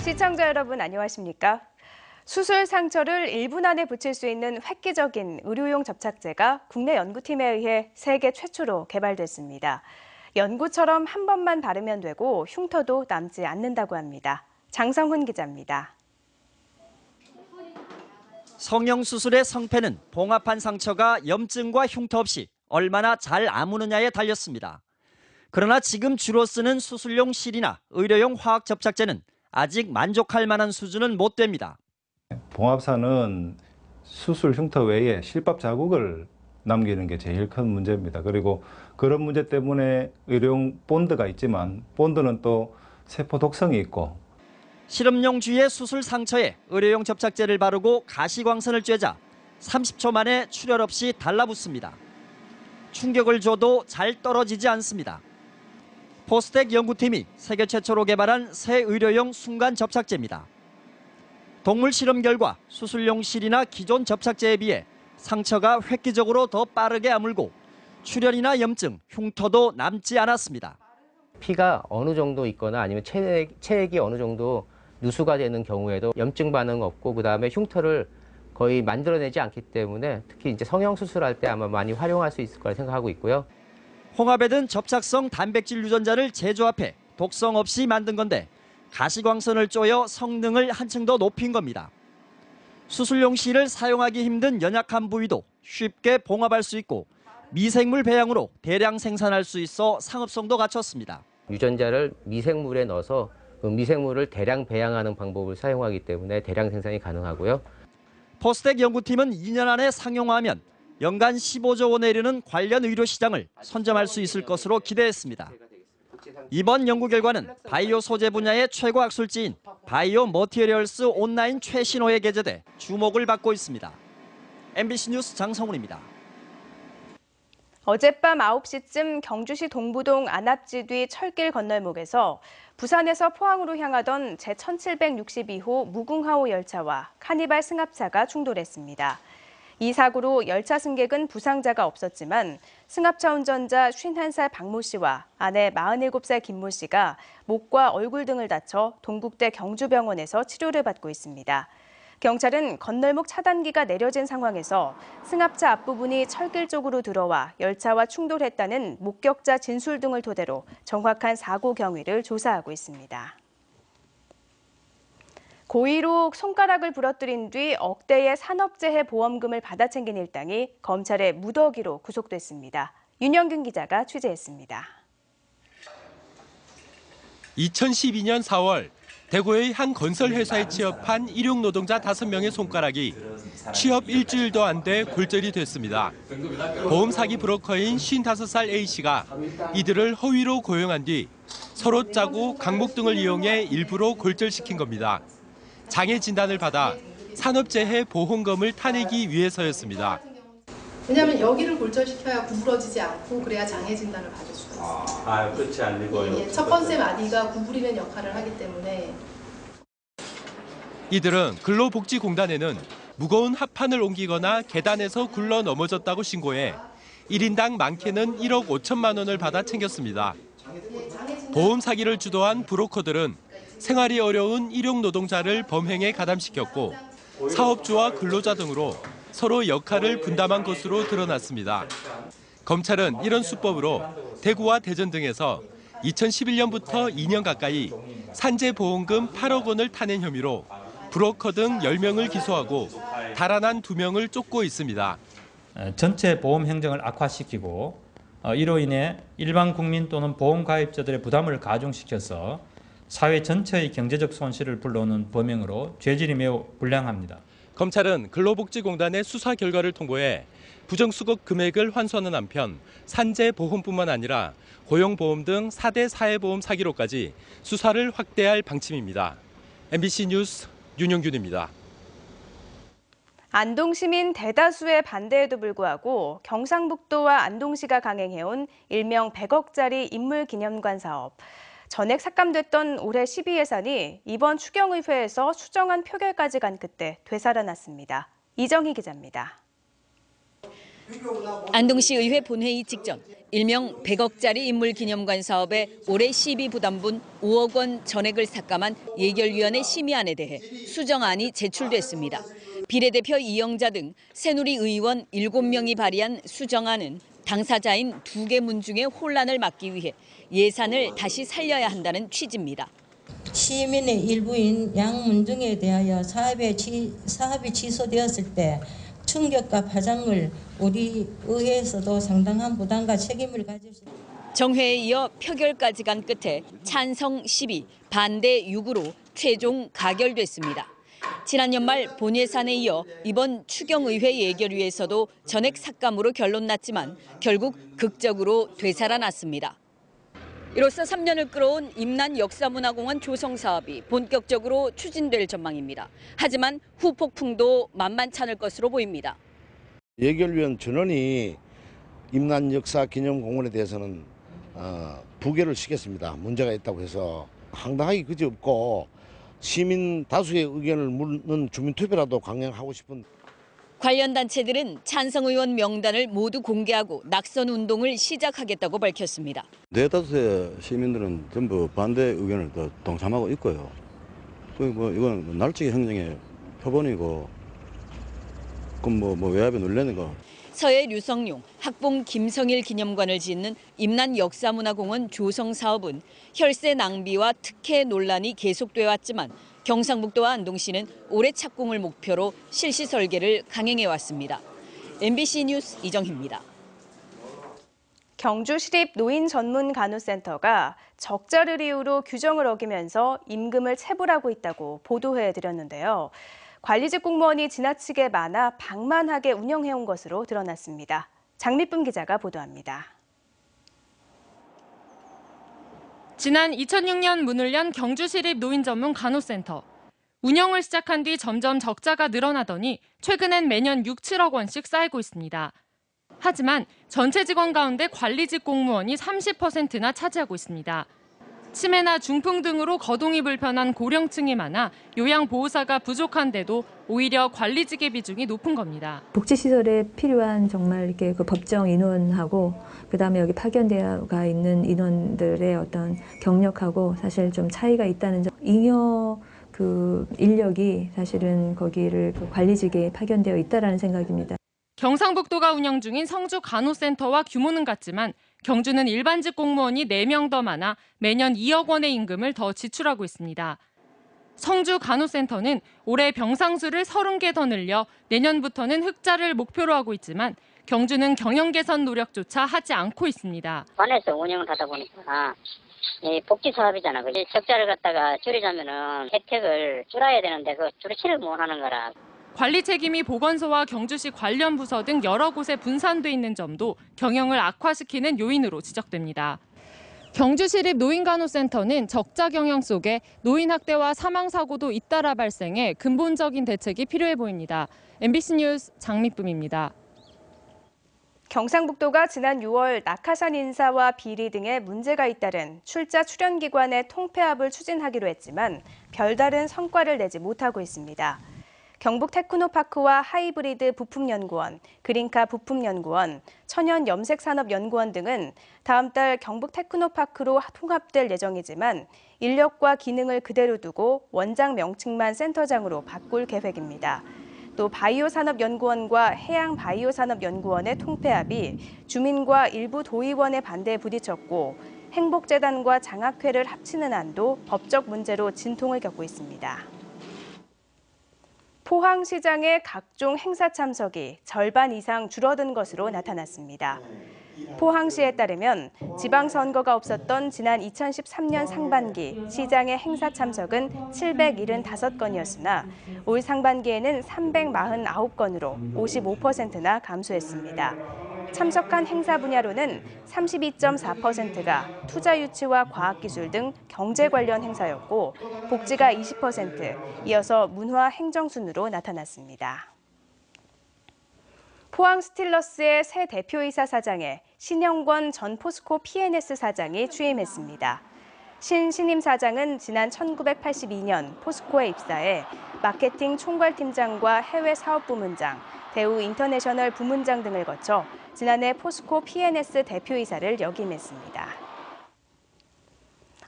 시청자 여러분 안녕하십니까? 수술 상처를 1분 안에 붙일 수 있는 획기적인 의료용 접착제가 국내 연구팀에 의해 세계 최초로 개발됐습니다. 연구처럼 한 번만 바르면 되고 흉터도 남지 않는다고 합니다. 장성훈 기자입니다. 성형수술의 성패는 봉합한 상처가 염증과 흉터 없이 얼마나 잘 아무느냐에 달렸습니다. 그러나 지금 주로 쓰는 수술용 실이나 의료용 화학 접착제는 아직 만족할 만한 수준은 못 됩니다. 봉합사는 수술 흉터 외에 실밥 자국을 남기는 게 제일 큰 문제입니다. 그리고 그런 문제 때문에 의료용 본드가 있지만 본드는 또 세포 독성이 있고 실험용 쥐의 수술 상처에 의료용 접착제를 바르고 가시광선을 쬐자 30초 만에 출혈 없이 달라붙습니다. 충격을 줘도 잘 떨어지지 않습니다. 포스텍 연구팀이 세계 최초로 개발한 새 의료용 순간 접착제입니다. 동물 실험 결과 수술용 실이나 기존 접착제에 비해 상처가 획기적으로 더 빠르게 아물고 출혈이나 염증, 흉터도 남지 않았습니다. 피가 어느 정도 있거나 아니면 체액이 어느 정도 누수가 되는 경우에도 염증 반응 없고 그다음에 흉터를 거의 만들어내지 않기 때문에 특히 이제 성형 수술할 때 아마 많이 활용할 수 있을 거라 생각하고 있고요. 홍합에 든 접착성 단백질 유전자를 재조합해 독성 없이 만든 건데 가시광선을 쪼여 성능을 한층 더 높인 겁니다. 수술용 실을 사용하기 힘든 연약한 부위도 쉽게 봉합할 수 있고 미생물 배양으로 대량 생산할 수 있어 상업성도 갖췄습니다. 유전자를 미생물에 넣어서 그 미생물을 대량 배양하는 방법을 사용하기 때문에 대량 생산이 가능하고요. 포스텍 연구팀은 2년 안에 상용화하면 연간 15조 원에 이르는 관련 의료 시장을 선점할 수 있을 것으로 기대했습니다. 이번 연구 결과는 바이오 소재 분야의 최고 학술지인 바이오 머티리얼스 온라인 최신호에 게재돼 주목을 받고 있습니다. MBC 뉴스 장성훈입니다. 어젯밤 9시쯤 경주시 동부동 안압지 뒤 철길 건널목에서 부산에서 포항으로 향하던 제1762호 무궁화호 열차와 카니발 승합차가 충돌했습니다. 이 사고로 열차 승객은 부상자가 없었지만 승합차 운전자 51살 박모 씨와 아내 47살 김모 씨가 목과 얼굴 등을 다쳐 동국대 경주병원에서 치료를 받고 있습니다. 경찰은 건널목 차단기가 내려진 상황에서 승합차 앞부분이 철길 쪽으로 들어와 열차와 충돌했다는 목격자 진술 등을 토대로 정확한 사고 경위를 조사하고 있습니다. 고의로 손가락을 부러뜨린 뒤 억대의 산업재해 보험금을 받아 챙긴 일당이 검찰의 무더기로 구속됐습니다. 윤영균 기자가 취재했습니다. 2012년 4월 대구의 한 건설회사에 취업한 일용 노동자 5명의 손가락이 취업 일주일도 안 돼 골절이 됐습니다. 보험 사기 브로커인 55살 A씨가 이들을 허위로 고용한 뒤 서로 짜고 강목 등을 이용해 일부러 골절시킨 겁니다. 장애 진단을 받아 산업재해 보험금을 타내기 위해서였습니다. 왜냐하면 여기를 골절시켜야 구부러지지 않고 그래야 장애 진단을 받을 수가 있어요. 그렇지 않고요. 첫 번째 마디가 구부리는 역할을 하기 때문에. 이들은 근로복지공단에는 무거운 합판을 옮기거나 계단에서 굴러 넘어졌다고 신고해 1인당 많게는 1억 5천만 원을 받아 챙겼습니다. 보험 사기를 주도한 브로커들은 생활이 어려운 일용 노동자를 범행에 가담시켰고 사업주와 근로자 등으로 서로 역할을 분담한 것으로 드러났습니다. 검찰은 이런 수법으로 대구와 대전 등에서 2011년부터 2년 가까이 산재보험금 8억 원을 타낸 혐의로 브로커 등 10명을 기소하고 달아난 2명을 쫓고 있습니다. 전체 보험 행정을 악화시키고 이로 인해 일반 국민 또는 보험 가입자들의 부담을 가중시켜서 사회 전체의 경제적 손실을 불러오는 범행으로 죄질이 매우 불량합니다. 검찰은 근로복지공단의 수사 결과를 통보해 부정수급 금액을 환수하는 한편 산재보험뿐만 아니라 고용보험 등 4대 사회보험 사기로까지 수사를 확대할 방침입니다. MBC 뉴스 윤영균입니다. 안동 시민 대다수의 반대에도 불구하고 경상북도와 안동시가 강행해온 일명 100억짜리 인물기념관 사업. 전액 삭감됐던 올해 12예산이 이번 추경의회에서 수정안 표결까지 간 끝에 되살아났습니다. 이정희 기자입니다. 안동시 의회 본회의 직전 일명 100억짜리 인물기념관 사업에 올해 시비 부담분 5억 원 전액을 삭감한 예결위원회 심의안에 대해 수정안이 제출됐습니다. 비례대표 이영자 등 새누리 의원 7명이 발의한 수정안은 당사자인 2개 문 중에 혼란을 막기 위해 예산을 다시 살려야 한다는 취지입니다. 시민의 일부인 양문중에 대하여 사업이 취소되었을 때 충격과 파장을 우리 의회에서도 상당한 부담과 책임을 가질 수 있습니다. 정회에 이어 표결까지 간 끝에 찬성 12, 반대 6으로 최종 가결됐습니다. 지난 연말 본예산에 이어 이번 추경의회 예결위에서도 전액 삭감으로 결론 났지만 결국 극적으로 되살아났습니다. 이로써 3년을 끌어온 임난 역사문화공원 조성 사업이 본격적으로 추진될 전망입니다. 하지만 후폭풍도 만만치 않을 것으로 보입니다. 예결위원 전원이 임난 역사 기념공원에 대해서는 부결을 시켰습니다. 문제가 있다고 해서 황당하기 그지없고 시민 다수의 의견을 묻는 주민투표라도 강행하고 싶은. 관련 단체들은 찬성 의원 명단을 모두 공개하고 낙선 운동을 시작하겠다고 밝혔습니다. 대다수의 시민들은 전부 반대 의견을 동참하고 있고요. 이건 날치기 행정의 표본이고, 그럼 외압에 눌리는 거. 서해 류성룡, 학봉 김성일 기념관을 짓는 임난 역사문화공원 조성 사업은 혈세 낭비와 특혜 논란이 계속돼 왔지만 경상북도와 안동시는 올해 착공을 목표로 실시 설계를 강행해 왔습니다. MBC 뉴스 이정희입니다. 경주시립 노인전문간호센터가 적자를 이유로 규정을 어기면서 임금을 체불하고 있다고 보도해드렸는데요. 관리직 공무원이 지나치게 많아 방만하게 운영해온 것으로 드러났습니다. 장미쁨 기자가 보도합니다. 지난 2006년 문을 연 경주시립 노인전문간호센터. 운영을 시작한 뒤 점점 적자가 늘어나더니 최근엔 매년 6, 7억 원씩 쌓이고 있습니다. 하지만 전체 직원 가운데 관리직 공무원이 30%나 차지하고 있습니다. 치매나 중풍 등으로 거동이 불편한 고령층이 많아 요양보호사가 부족한데도 오히려 관리직의 비중이 높은 겁니다. 복지시설에 필요한 정말 이렇게 그 법정 인원하고 그다음에 여기 파견되어 있는 인원들의 어떤 경력하고 사실 좀 차이가 있다는 점. 잉여 그 인력이 사실은 거기를 그 관리직에 파견되어 있다라는 생각입니다. 경상북도가 운영 중인 성주 간호센터와 규모는 같지만 경주는 일반직 공무원이 4명 더 많아 매년 2억 원의 임금을 더 지출하고 있습니다. 성주 간호센터는 올해 병상수를 30개 더 늘려 내년부터는 흑자를 목표로 하고 있지만 경주는 경영 개선 노력조차 하지 않고 있습니다. 관에서 운영을 하다 보니까 복지 사업이잖아. 그지? 적자를 갖다가 줄이자면은 혜택을 줄여야 되는데 그 줄이지를 못하는 거라. 관리 책임이 보건소와 경주시 관련 부서 등 여러 곳에 분산돼 있는 점도 경영을 악화시키는 요인으로 지적됩니다. 경주시립 노인간호센터는 적자 경영 속에 노인 학대와 사망 사고도 잇따라 발생해 근본적인 대책이 필요해 보입니다. MBC 뉴스 장미쁨입니다. 경상북도가 지난 6월 낙하산 인사와 비리 등의 문제가 잇따른 출자 출연기관의 통폐합을 추진하기로 했지만 별다른 성과를 내지 못하고 있습니다. 경북 테크노파크와 하이브리드 부품연구원, 그린카 부품연구원, 천연염색산업연구원 등은 다음 달 경북 테크노파크로 통합될 예정이지만 인력과 기능을 그대로 두고 원장 명칭만 센터장으로 바꿀 계획입니다. 또 바이오산업연구원과 해양바이오산업연구원의 통폐합이 주민과 일부 도의원의 반대에 부딪혔고 행복재단과 장학회를 합치는 안도 법적 문제로 진통을 겪고 있습니다. 포항시장의 각종 행사 참석이 절반 이상 줄어든 것으로 나타났습니다. 포항시에 따르면 지방선거가 없었던 지난 2013년 상반기 시장의 행사 참석은 775건이었으나 올 상반기에는 349건으로 55%나 감소했습니다. 참석한 행사 분야로는 32.4%가 투자 유치와 과학기술 등 경제 관련 행사였고 복지가 20%, 이어서 문화 행정 순으로 나타났습니다. 포항 스틸러스의 새 대표이사 사장에 신영권 전 포스코 P&S 사장이 취임했습니다. 신임 사장은 지난 1982년 포스코에 입사해 마케팅 총괄팀장과 해외 사업부문장, 대우 인터내셔널 부문장 등을 거쳐 지난해 포스코 P&S 대표이사를 역임했습니다.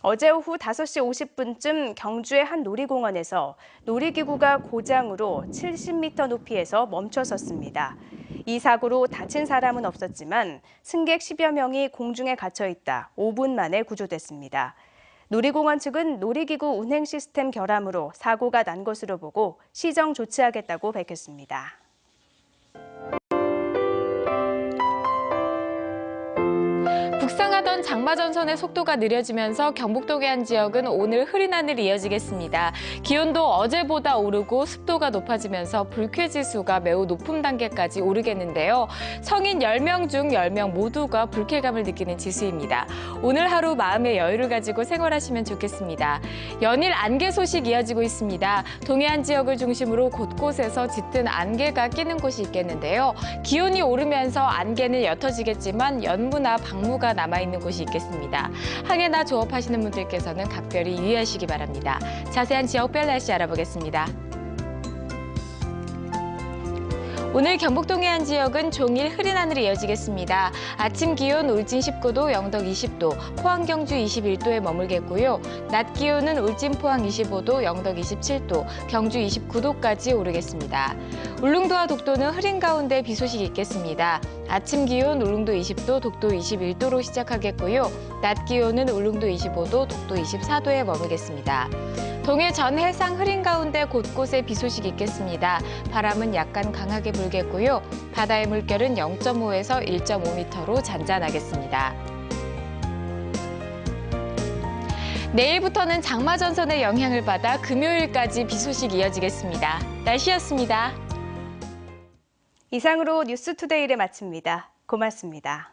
어제 오후 5시 50분쯤 경주의 한 놀이공원에서 놀이기구가 고장으로 70m 높이에서 멈춰섰습니다. 이 사고로 다친 사람은 없었지만 승객 10여 명이 공중에 갇혀 있다 5분 만에 구조됐습니다. 놀이공원 측은 놀이기구 운행 시스템 결함으로 사고가 난 것으로 보고 시정 조치하겠다고 밝혔습니다. 북상하던 장마전선의 속도가 느려지면서 경북동의 한 지역은 오늘 흐린 하늘이 이어지겠습니다. 기온도 어제보다 오르고 습도가 높아지면서 불쾌지수가 매우 높은 단계까지 오르겠는데요. 성인 10명 중 10명 모두가 불쾌감을 느끼는 지수입니다. 오늘 하루 마음의 여유를 가지고 생활하시면 좋겠습니다. 연일 안개 소식 이어지고 있습니다. 동해안 지역을 중심으로 곳곳에서 짙은 안개가 끼는 곳이 있겠는데요. 기온이 오르면서 안개는 옅어지겠지만 연무나 방무가 남아있는 곳이 있겠습니다. 항해나 조업하시는 분들께서는 각별히 유의하시기 바랍니다. 자세한 지역별 날씨 알아보겠습니다. 오늘 경북 동해안 지역은 종일 흐린 하늘이 이어지겠습니다. 아침 기온 울진 19도, 영덕 20도, 포항 경주 21도에 머물겠고요. 낮 기온은 울진 포항 25도, 영덕 27도, 경주 29도까지 오르겠습니다. 울릉도와 독도는 흐린 가운데 비 소식이 있겠습니다. 아침 기온 울릉도 20도, 독도 21도로 시작하겠고요. 낮 기온은 울릉도 25도, 독도 24도에 머물겠습니다. 동해 전 해상 흐린 가운데 곳곳에 비 소식이 있겠습니다. 바람은 약간 강하게 불겠고요. 바다의 물결은 0.5에서 1.5m로 잔잔하겠습니다. 내일부터는 장마전선의 영향을 받아 금요일까지 비 소식이 이어지겠습니다. 날씨였습니다. 이상으로 뉴스투데이를 마칩니다. 고맙습니다.